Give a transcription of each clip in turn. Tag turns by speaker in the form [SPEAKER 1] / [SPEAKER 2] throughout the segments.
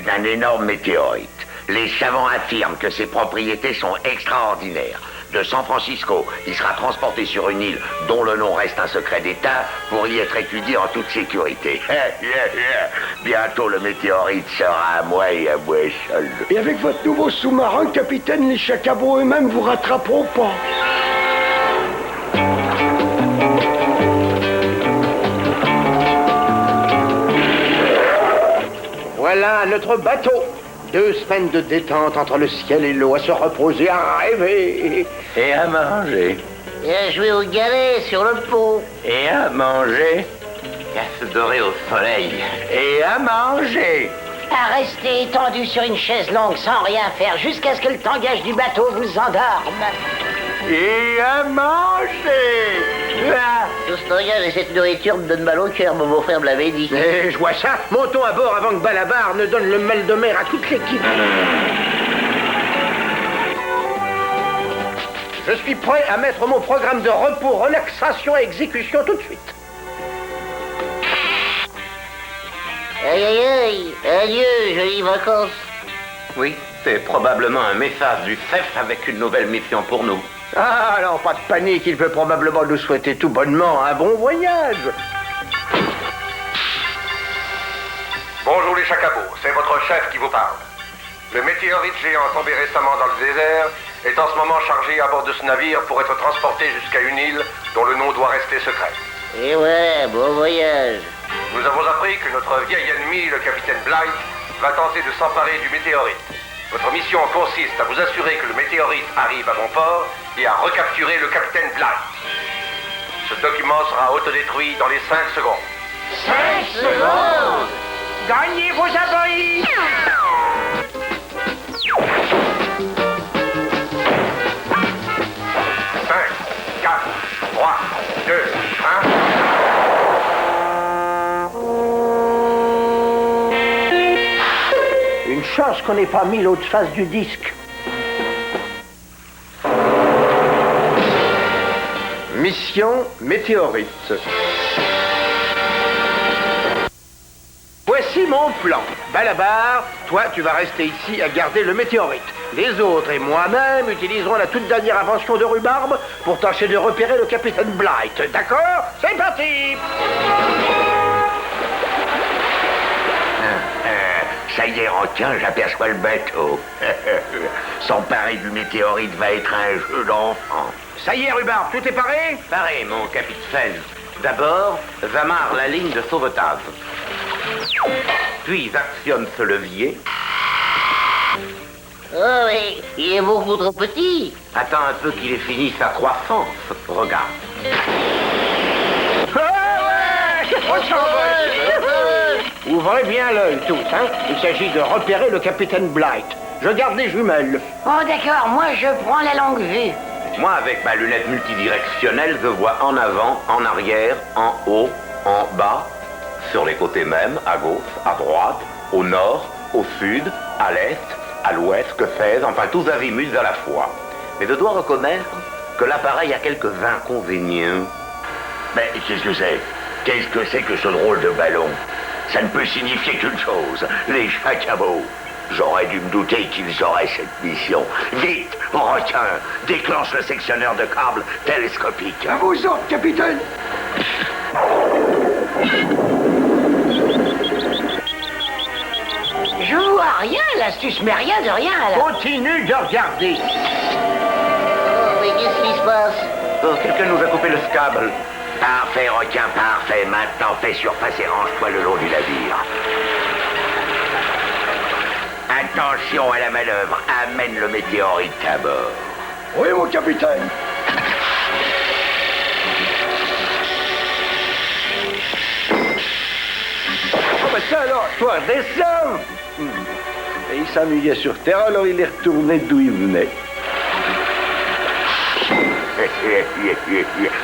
[SPEAKER 1] d'un énorme météorite. Les savants affirment que ses propriétés sont extraordinaires. De San Francisco, il sera transporté sur une île dont le nom reste un secret d'État pour y être étudié en toute sécurité. Bientôt, le météorite sera à moi et à moi seul.
[SPEAKER 2] Et avec votre nouveau sous-marin, capitaine, les chacabots eux-mêmes vous rattraperont pas.
[SPEAKER 3] Voilà notre bateau. 2 semaines de détente entre le ciel et l'eau, à se reposer, à rêver.
[SPEAKER 1] Et à manger.
[SPEAKER 4] Et à jouer au galet sur le pont.
[SPEAKER 1] Et à manger. Et à se dorer au soleil. Et à manger.
[SPEAKER 4] À rester étendu sur une chaise longue sans rien faire jusqu'à ce que le tangage du bateau vous endorme.
[SPEAKER 1] Et à manger.
[SPEAKER 4] Tout ce tangage et cette nourriture me donne mal au cœur, mon beau-frère me l'avait dit.
[SPEAKER 3] Et je vois ça. Montons à bord avant que Balabar ne donne le mal de mer à toute l'équipe. Je suis prêt à mettre mon programme de repos, relaxation et exécution tout de suite.
[SPEAKER 4] Aïe aïe aïe, adieu, jolies vacances.
[SPEAKER 1] Oui, c'est probablement un message du CEF avec une nouvelle mission pour nous.
[SPEAKER 3] Ah non, pas de panique, il peut probablement nous souhaiter tout bonnement un bon voyage.
[SPEAKER 5] Bonjour les chacabots, c'est votre chef qui vous parle. Le météorite géant tombé récemment dans le désert est en ce moment chargé à bord de ce navire pour être transporté jusqu'à une île dont le nom doit rester secret.
[SPEAKER 4] Et ouais, bon voyage.
[SPEAKER 5] Nous avons appris que notre vieil ennemi, le capitaine Blight, va tenter de s'emparer du météorite. Votre mission consiste à vous assurer que le météorite arrive à bon port et à recapturer le capitaine Blight. Ce document sera autodétruit dans les 5 secondes.
[SPEAKER 4] 5 secondes.
[SPEAKER 3] Gagnez vos abris.
[SPEAKER 5] 5, 4, 3, 2, 1...
[SPEAKER 3] Une chance qu'on n'ait pas mis l'autre face du disque. Mission météorite. Voici mon plan. Balabar, toi, tu vas rester ici à garder le météorite. Les autres et moi-même utiliserons la toute dernière invention de rhubarbe pour tâcher de repérer le capitaine Blight. D'accord? C'est parti!
[SPEAKER 1] Ça y est, requin, j'aperçois le bateau. S'emparer du météorite va être un jeu d'enfant.
[SPEAKER 3] Ça y est, rhubarbe, tout est paré?
[SPEAKER 1] Paré, mon capitaine. D'abord, j'amarre la ligne de sauvetage. Puis actionne ce levier.
[SPEAKER 4] Oh oui, il est beaucoup trop petit.
[SPEAKER 1] Attends un peu qu'il ait fini sa croissance. Regarde.
[SPEAKER 3] Ouvrez bien l'œil tous, hein. Il s'agit de repérer le capitaine Blight. Je garde les jumelles.
[SPEAKER 4] Oh d'accord, moi je prends la longue vue.
[SPEAKER 1] Moi, avec ma lunette multidirectionnelle, je vois en avant, en arrière, en haut, en bas, sur les côtés même, à gauche, à droite, au nord, au sud, à l'est, à l'ouest, que sais-je, enfin tous azimuts à la fois. Mais je dois reconnaître que l'appareil a quelques inconvénients. Mais qu'est-ce que c'est? Qu'est-ce que c'est que ce drôle de ballon? Ça ne peut signifier qu'une chose, les chacabots. J'aurais dû me douter qu'ils auraient cette mission. Vite, requin, déclenche le sectionneur de câbles télescopique.
[SPEAKER 2] À vos ordres, capitaine.
[SPEAKER 4] Je vois rien, l'astuce, mais rien de rien là.
[SPEAKER 3] Continue de regarder.
[SPEAKER 4] Oh, mais qu'est-ce qui se passe?
[SPEAKER 1] Oh, quelqu'un nous a coupé le câble. Parfait, requin, parfait. Maintenant, fais surface et range-toi le long du navire. Attention à la manœuvre. Amène le météorite à bord.
[SPEAKER 2] Oui, mon capitaine.
[SPEAKER 3] Oh, mais ça alors, toi, descends. Et il s'ennuyait sur Terre, alors il est retourné d'où il venait.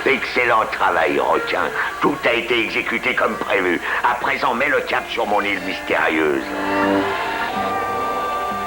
[SPEAKER 1] Excellent travail, requin. Tout a été exécuté comme prévu. À présent, mets le cap sur mon île mystérieuse.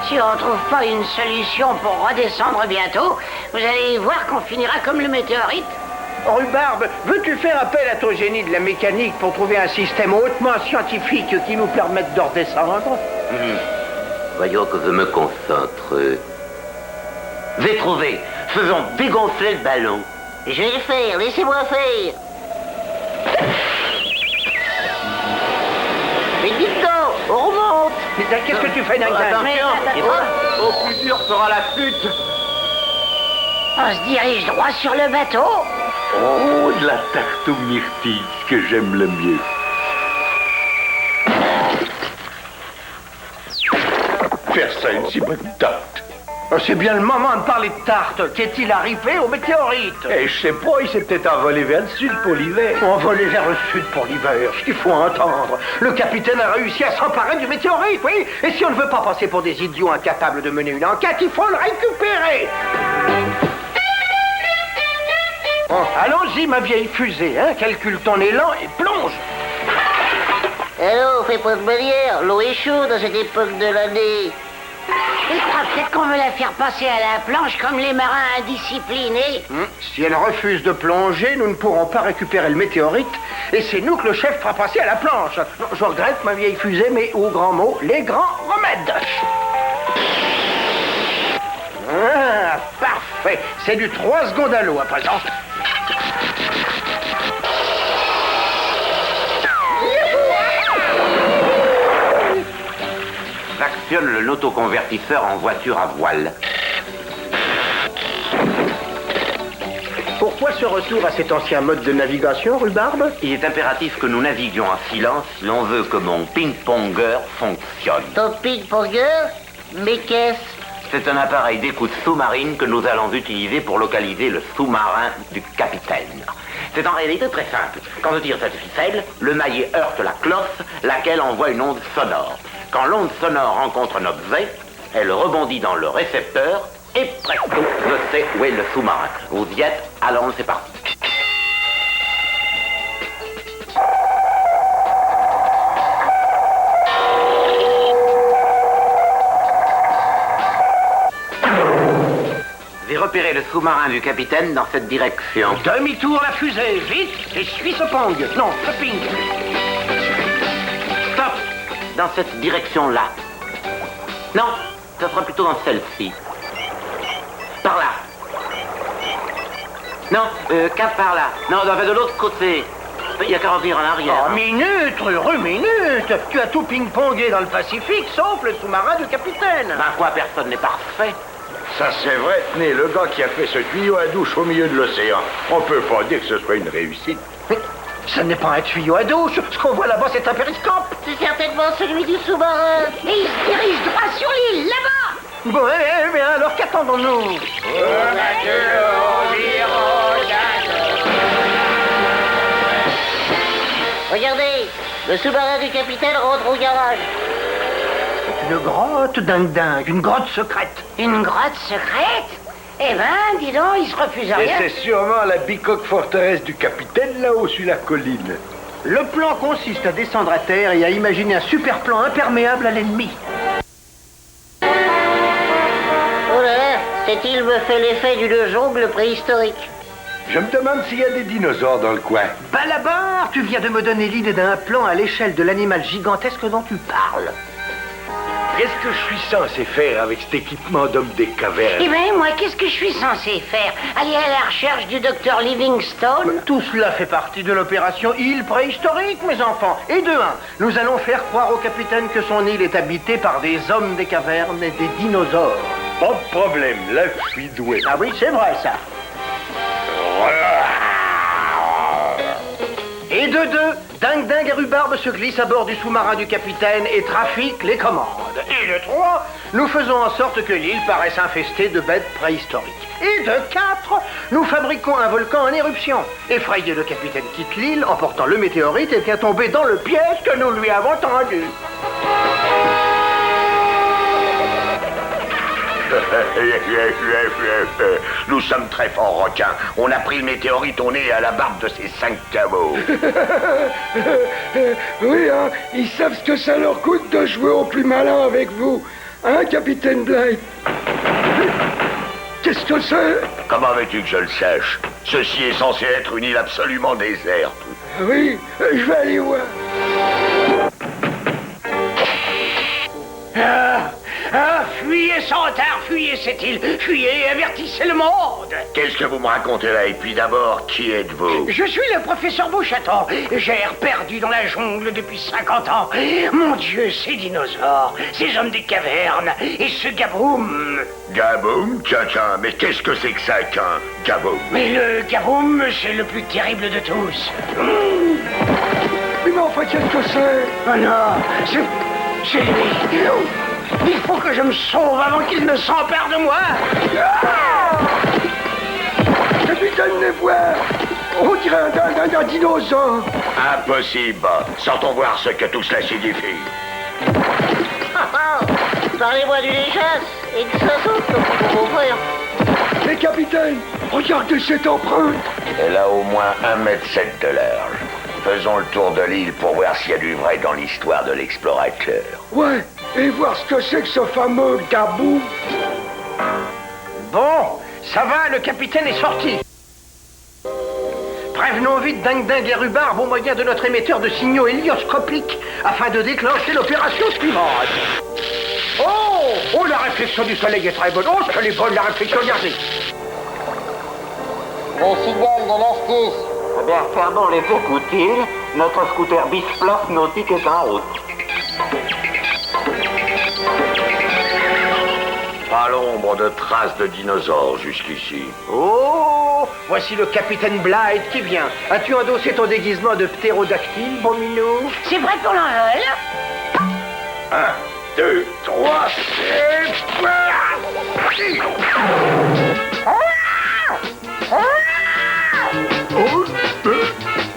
[SPEAKER 4] Si on trouve pas une solution pour redescendre bientôt, vous allez voir qu'on finira comme le météorite.
[SPEAKER 3] Rhubarbe, veux-tu faire appel à ton génie de la mécanique pour trouver un système hautement scientifique qui nous permette de redescendre?
[SPEAKER 1] Voyons que je me concentre. J'ai trouvé. Faisons dégonfler le ballon.
[SPEAKER 4] Je vais le faire, laissez-moi faire. Mais vite donc, on remonte.
[SPEAKER 3] Mais qu'est-ce que tu fais, Ding Ding?
[SPEAKER 1] Au plus dur sera la flûte.
[SPEAKER 4] On se dirige droit sur le bateau.
[SPEAKER 2] Oh, de la tarte aux myrtilles, ce que j'aime le mieux. Personne, si bonne tarte.
[SPEAKER 3] Oh, c'est bien le moment de parler de tarte. Qu'est-il arrivé au météorite?
[SPEAKER 2] Eh, je sais pas, il s'est peut-être envolé vers le sud pour l'hiver.
[SPEAKER 3] Envolé vers le sud pour l'hiver, ce qu'il faut entendre. Le capitaine a réussi à s'emparer du météorite, oui. Et si on ne veut pas passer pour des idiots incapables de mener une enquête, il faut le récupérer. Bon, allons-y, ma vieille fusée, hein. Calcule ton élan et plonge.
[SPEAKER 4] Allô, fais pas de barrière, l'eau est chaude à cette époque de l'année. Il croit peut-être qu'on veut la faire passer à la planche comme les marins indisciplinés.
[SPEAKER 3] Si elle refuse de plonger, nous ne pourrons pas récupérer le météorite. Et c'est nous que le chef fera passer à la planche. Non, je regrette, ma vieille fusée, mais au grand mot, les grands remèdes. Ah, parfait. C'est du 3 secondes à l'eau à présent.
[SPEAKER 1] J'actionne le autoconvertisseur en voiture à voile.
[SPEAKER 3] Pourquoi ce retour à cet ancien mode de navigation, Rhubarbe?
[SPEAKER 1] Il est impératif que nous naviguions en silence si l'on veut que mon ping-ponger fonctionne.
[SPEAKER 4] Ton ping-ponger? Mais qu'est-ce?
[SPEAKER 1] C'est un appareil d'écoute sous-marine que nous allons utiliser pour localiser le sous-marin du capitaine. C'est en réalité très simple. Quand je tire cette ficelle, le maillet heurte la cloche, laquelle envoie une onde sonore. Quand l'onde sonore rencontre un objet, elle rebondit dans le récepteur et presto, je sais où est le sous-marin. Vous y êtes? Allons, c'est parti. J'ai repéré le sous-marin du capitaine dans cette direction.
[SPEAKER 3] Demi-tour la fusée, vite, et suis ce pong. Non, le ping.
[SPEAKER 1] Stop! Dans cette direction-là. Non, ça sera plutôt dans celle-ci. Par là. Non, cap par là. Non, de l'autre côté. Il n'y a qu'à revenir en arrière.
[SPEAKER 3] Oh, minute, heureux minute. Tu as tout ping-pongé dans le Pacifique, sauf le sous-marin du capitaine.
[SPEAKER 1] Ben quoi, personne n'est parfait.
[SPEAKER 2] Ça c'est vrai, tenez, le gars qui a fait ce tuyau à douche au milieu de l'océan. On peut pas dire que ce soit une réussite.
[SPEAKER 3] Mais ça n'est pas un tuyau à douche. Ce qu'on voit là-bas, c'est un périscope.
[SPEAKER 4] C'est certainement celui du sous-marin. Et il se dirige droit sur l'île, là-bas.
[SPEAKER 3] Bon, eh bien, alors qu'attendons-nous?
[SPEAKER 4] Regardez, le sous-marin du capitaine rentre au garage.
[SPEAKER 3] Une grotte dingue, une grotte secrète.
[SPEAKER 4] Une grotte secrète? Eh ben, dis donc, il se refuse à
[SPEAKER 2] Et
[SPEAKER 4] rien.
[SPEAKER 2] c'est sûrement la bicoque forteresse du capitaine là-haut sur la colline.
[SPEAKER 3] Le plan consiste à descendre à terre et à imaginer un super plan imperméable à l'ennemi.
[SPEAKER 4] Oh là là, cette île me fait l'effet d'une jungle préhistorique.
[SPEAKER 2] Je me demande s'il y a des dinosaures dans le coin.
[SPEAKER 3] Balabar, tu viens de me donner l'idée d'un plan à l'échelle de l'animal gigantesque dont tu parles.
[SPEAKER 2] Qu'est-ce que je suis censé faire avec cet équipement d'homme des cavernes?
[SPEAKER 4] Eh ben, moi, qu'est-ce que je suis censé faire? Aller à la recherche du docteur Livingstone?
[SPEAKER 3] Tout cela fait partie de l'opération île préhistorique, mes enfants. Et de un, nous allons faire croire au capitaine que son île est habitée par des hommes des cavernes et des dinosaures.
[SPEAKER 2] Pas de problème, là je suis doué.
[SPEAKER 3] Ah oui, c'est vrai ça. Et de deux, Ding Ding et Rhubarbe se glissent à bord du sous-marin du capitaine et trafiquent les commandes. Et de trois, nous faisons en sorte que l'île paraisse infestée de bêtes préhistoriques. Et de quatre, nous fabriquons un volcan en éruption. Effrayé, le capitaine quitte l'île, emportant le météorite et vient tomber dans le piège que nous lui avons tendu.
[SPEAKER 2] Nous sommes très forts requins. On a pris le météorite au nez à la barbe de ces 5 cabots.
[SPEAKER 6] Oui, hein, ils savent ce que ça leur coûte de jouer au plus malin avec vous. Hein, capitaine Blythe? Qu'est-ce que c'est?
[SPEAKER 2] Comment veux-tu que je le sache? Ceci est censé être une île absolument déserte.
[SPEAKER 6] Oui, je vais aller voir.
[SPEAKER 3] fuyez sans retard, fuyez cette île, fuyez et avertissez le monde.
[SPEAKER 2] Qu'est-ce que vous me racontez là? Et puis d'abord, qui êtes-vous?
[SPEAKER 3] Je suis le professeur Beauchaton. J'erre perdu dans la jungle depuis 50 ans. Mon Dieu, ces dinosaures, ces hommes des cavernes et ce Gaboum.
[SPEAKER 2] Gaboum? Tiens, mais qu'est-ce que c'est que ça qu'un Gaboum?
[SPEAKER 3] Mais le Gaboum, c'est le plus terrible de tous.
[SPEAKER 6] Mais enfin, qu'est-ce que c'est?
[SPEAKER 3] Oh non, c'est lui. Il faut que je me sauve avant qu'il ne s'empare de moi.
[SPEAKER 6] Capitaine, les voir. On dirait un dinosaure.
[SPEAKER 2] Impossible. Sortons voir ce que tout cela signifie.
[SPEAKER 4] Parlez-moi du chasse et que ça saute comme mon frère.
[SPEAKER 6] Mais capitaine, regardez cette empreinte.
[SPEAKER 2] Elle a au moins 1,7 m de large. Faisons le tour de l'île pour voir s'il y a du vrai dans l'histoire de l'explorateur.
[SPEAKER 6] Ouais, et voir ce que c'est que ce fameux Gaboum.
[SPEAKER 3] Bon, ça va, le capitaine est sorti. Prévenons vite Ding Ding et Rhubarbe au moyen de notre émetteur de signaux hélioscopiques afin de déclencher l'opération suivante. Oh, la réflexion du soleil est très bonne. Oh, qu'elle est bonne, la réflexion, regardez.
[SPEAKER 4] Le signal de l'astuce.
[SPEAKER 7] Eh bien, fermons les écoutiles. Notre scooter Bisplof nautique est en route.
[SPEAKER 2] Pas l'ombre de traces de dinosaures jusqu'ici.
[SPEAKER 3] Oh, voici le capitaine Blight qui vient. As-tu endossé ton déguisement de ptérodactyle, bon minou?
[SPEAKER 4] C'est prêt pour l'envol?
[SPEAKER 2] 1, 2, 3, et... Oh,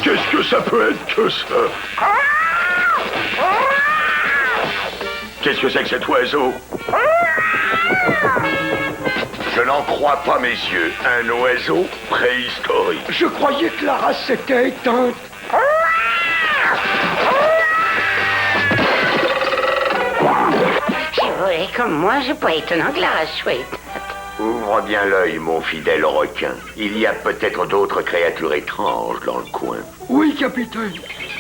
[SPEAKER 2] qu'est-ce que ça peut être que ça? Qu'est-ce que c'est que cet oiseau? Je n'en crois pas, messieurs. Un oiseau préhistorique.
[SPEAKER 6] Je croyais que la race s'était éteinte.
[SPEAKER 4] Si vous voulez comme moi, c'est pas étonnant que la race soit éteinte.
[SPEAKER 2] Ouvre bien l'œil, mon fidèle requin. Il y a peut-être d'autres créatures étranges dans le coin.
[SPEAKER 6] Oui, capitaine.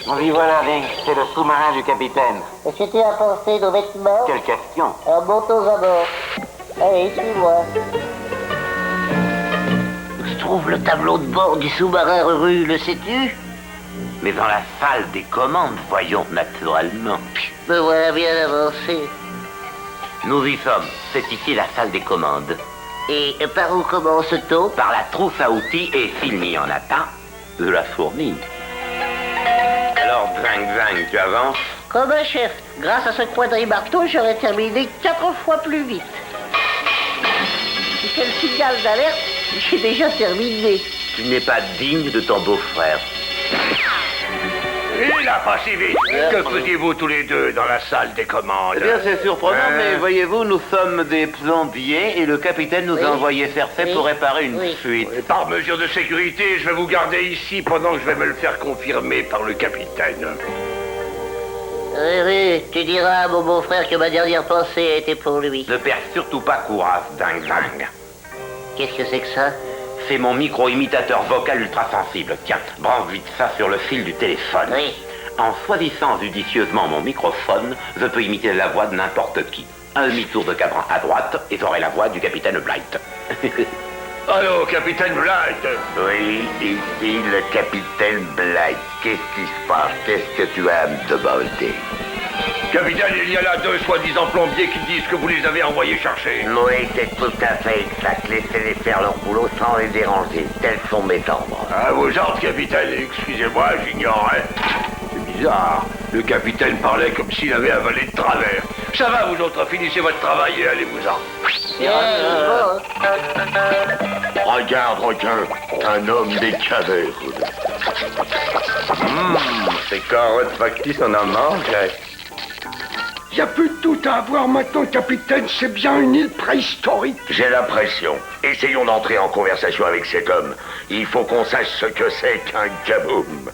[SPEAKER 7] Oui, voilà, Link, c'est le sous-marin du capitaine.
[SPEAKER 4] Est-ce que tu as pensé nos vêtements?
[SPEAKER 7] Quelle question?
[SPEAKER 4] Alors montons à bord. Allez, suis-moi. Où se trouve le tableau de bord du sous-marin Ruru, le sais-tu?
[SPEAKER 1] Mais dans la salle des commandes, voyons, naturellement.
[SPEAKER 4] Me voilà bien avancé.
[SPEAKER 1] Nous y sommes. C'est ici la salle des commandes.
[SPEAKER 4] Et par où commence-t-on?
[SPEAKER 1] Par la trousse à outils et, s'il n'y en a pas, de la fournie. Alors, Zing, tu avances?
[SPEAKER 4] Comme un chef, grâce à ce quadri-marteau, j'aurais terminé 4 fois plus vite. Si c'est le signal d'alerte, j'ai déjà terminé.
[SPEAKER 1] Tu n'es pas digne de ton beau-frère.
[SPEAKER 3] Il a pas si vite. Que faisiez-vous tous les deux dans la salle des commandes?
[SPEAKER 1] Eh bien, c'est surprenant, mais voyez-vous, nous sommes des plombiers et le capitaine nous a envoyé faire fait pour réparer une fuite.
[SPEAKER 3] Et par mesure de sécurité, je vais vous garder ici pendant que je vais me le faire confirmer par le capitaine.
[SPEAKER 4] Oui, tu diras à mon beau-frère que ma dernière pensée a été pour lui.
[SPEAKER 1] Ne perds surtout pas courage, Zing.
[SPEAKER 4] Qu'est-ce que c'est que ça?
[SPEAKER 1] C'est mon micro-imitateur vocal ultra-sensible. Tiens, branche vite ça sur le fil du téléphone.
[SPEAKER 4] Oui.
[SPEAKER 1] En choisissant judicieusement mon microphone, je peux imiter la voix de n'importe qui. Un demi-tour de cadran à droite et j'aurai la voix du capitaine Blight.
[SPEAKER 2] Allô, capitaine Blight? Oui, ici le capitaine Blight. Qu'est-ce qui se passe? Qu'est-ce que tu as à me demander?
[SPEAKER 3] Capitaine, il y a là 2 soi-disant plombiers qui disent que vous les avez envoyés chercher.
[SPEAKER 2] Oui, c'est tout à fait exact. Laissez-les faire leur boulot sans les déranger. Tels sont mes ordres.
[SPEAKER 3] À vos ordres, capitaine. Excusez-moi, j'ignorais. C'est bizarre. Le capitaine parlait comme s'il avait avalé de travers. Ça va, vous autres, finissez votre travail et allez-vous-en.
[SPEAKER 2] Regarde, requin, un homme des cavernes.
[SPEAKER 3] Ces carottes factices, on en mange.
[SPEAKER 6] Y a plus de doute à avoir maintenant, capitaine, c'est bien une île préhistorique.
[SPEAKER 2] J'ai l'impression. Essayons d'entrer en conversation avec cet homme. Il faut qu'on sache ce que c'est qu'un Gaboum.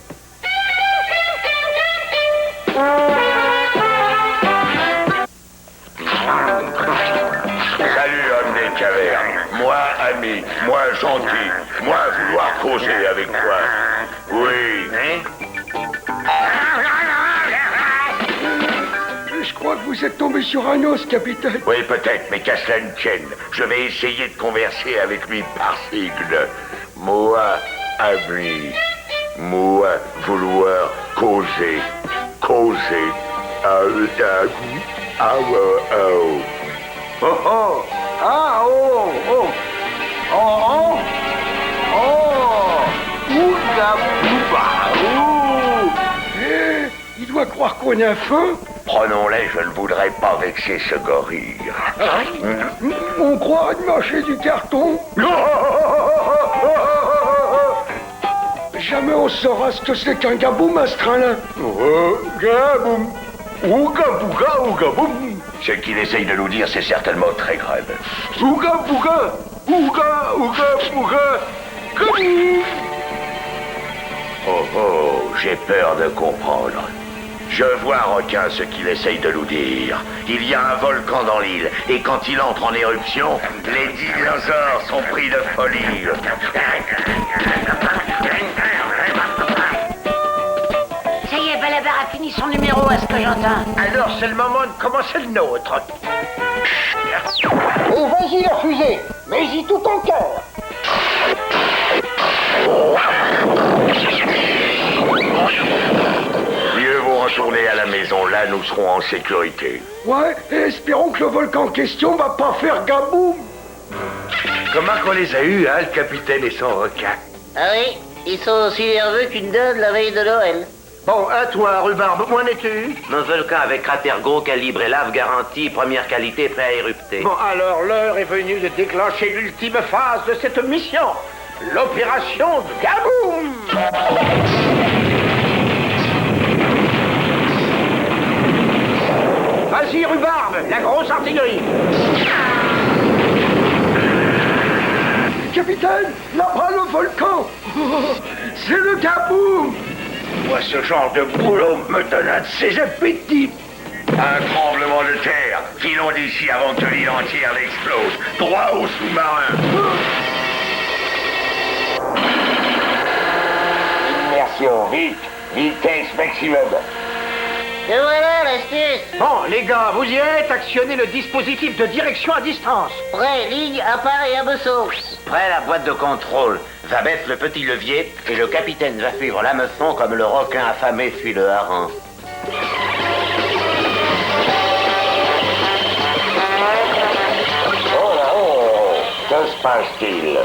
[SPEAKER 2] Salut, homme des cavernes. Moi, ami. Moi, gentil. Moi, vouloir causer avec toi. Oui.
[SPEAKER 3] Je
[SPEAKER 6] crois que vous êtes tombé sur un os, capitaine.
[SPEAKER 2] Oui, peut-être, mais qu'à cela ne tienne. Je vais essayer de converser avec lui par sigle. Moi, ami. Moi, vouloir causer. Causer. Oh, oh.
[SPEAKER 3] Oh oh. Ah oh oh. Oh oh. Oh. Ouga bouba. Ouh.
[SPEAKER 6] Eh, il doit croire qu'on a faim.
[SPEAKER 2] Prenons-les, je ne voudrais pas vexer ce gorille.
[SPEAKER 6] On croirait de marcher du carton. Jamais on saura ce que c'est qu'un gaboum, à ce train-là.
[SPEAKER 2] Gaboum. Ouga bouga, ouga boum. Ce qu'il essaye de nous dire, c'est certainement très grave. Ouga bouga, ouga, ouga bouga, gaboum. Oh oh, j'ai peur de comprendre. Je vois, requin, ce qu'il essaye de nous dire. Il y a un volcan dans l'île, et quand il entre en éruption, les dinosaures sont pris de folie.
[SPEAKER 4] Ça y est, Balabar a fini son numéro, à ce que j'entends.
[SPEAKER 3] Alors c'est le moment de commencer le nôtre. Et vas-y la fusée, mets-y tout ton cœur.
[SPEAKER 2] Mieux vaut retourner à la maison, là nous serons en sécurité.
[SPEAKER 6] Ouais, et espérons que le volcan en question va pas faire gaboum.
[SPEAKER 2] Comment qu'on les a eus, hein, le capitaine et son requin?
[SPEAKER 4] Ah oui, ils sont aussi nerveux qu'une dinde la veille de Noël.
[SPEAKER 3] Bon, à toi, rhubarbe, où en es-tu?
[SPEAKER 1] Mon volcan avec cratère gros calibre et lave garantie, première qualité, prêt à érupter.
[SPEAKER 3] Bon, alors l'heure est venue de déclencher l'ultime phase de cette mission. L'opération Gaboum. Vas-y, rhubarbe, la grosse artillerie.
[SPEAKER 6] Capitaine, là-bas le volcan. C'est le gaboum.
[SPEAKER 2] Moi, ce genre de boulot me donne un de ses appétits. Un tremblement de terre. Filons d'ici avant que l'île entière n'explose. Droit au sous-marin. Immersion, vite. Vitesse maximum.
[SPEAKER 4] Et voilà l'astuce.
[SPEAKER 3] Bon, les gars, vous y êtes, actionnez le dispositif de direction à distance.
[SPEAKER 4] Prêt, ligne, appareil à besso.
[SPEAKER 1] Prêt la boîte de contrôle. Va mettre le petit levier et le capitaine va suivre l'hameçon comme le requin affamé suit le hareng.
[SPEAKER 2] Oh là-haut. Que se passe-t-il?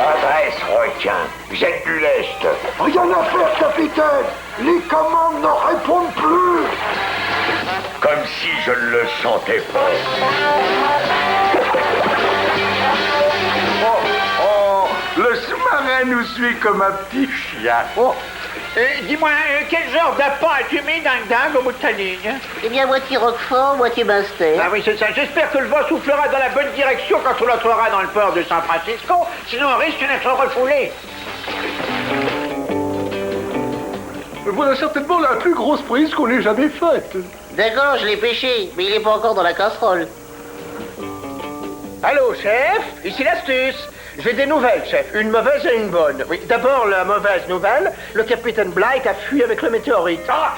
[SPEAKER 2] Adresse, requin. Jette du lest.
[SPEAKER 6] Rien à faire, capitaine. Les commandes n'en répondent plus.
[SPEAKER 2] Comme si je ne le sentais pas. Oh, le sous-marin nous suit comme un petit chien.
[SPEAKER 3] Oh, dis-moi, quel genre d'appât as-tu mis dingue au bout de ta ligne?
[SPEAKER 4] Eh bien, moitié roquefort, moitié bastet.
[SPEAKER 3] Ah oui, c'est ça. J'espère que le vent soufflera dans la bonne direction quand on entrera dans le port de San Francisco, sinon on risque d'être refoulé.
[SPEAKER 6] Voilà certainement la plus grosse prise qu'on ait jamais faite.
[SPEAKER 4] D'accord, je l'ai pêché, mais il est pas encore dans la casserole.
[SPEAKER 3] Allô, chef? Ici l'astuce. J'ai des nouvelles, chef. Une mauvaise et une bonne. Oui, d'abord, la mauvaise nouvelle, le capitaine Blight a fui avec le météorite. Ah,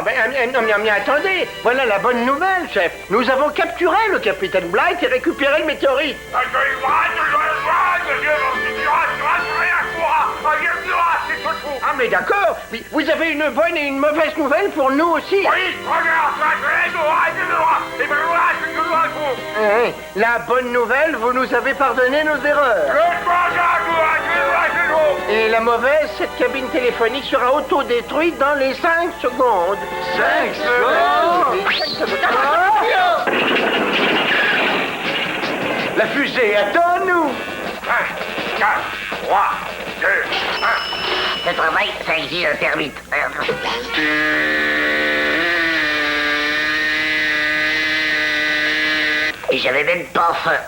[SPEAKER 3] mais attendez. Voilà la bonne nouvelle, chef. Nous avons capturé le capitaine Blight et récupéré le météorite. Ah, mais d'accord. Mais vous avez une bonne et une mauvaise nouvelle pour nous aussi. La bonne nouvelle, vous nous avez pardonné nos erreurs. Et la mauvaise, cette cabine téléphonique sera autodétruite dans les 5 secondes.
[SPEAKER 2] 5 secondes?
[SPEAKER 3] La fusée, attends-nous.
[SPEAKER 2] 5, 4, 3, 2, 1.
[SPEAKER 4] Le travail, ça exige un termite. Et j'avais même pas faim.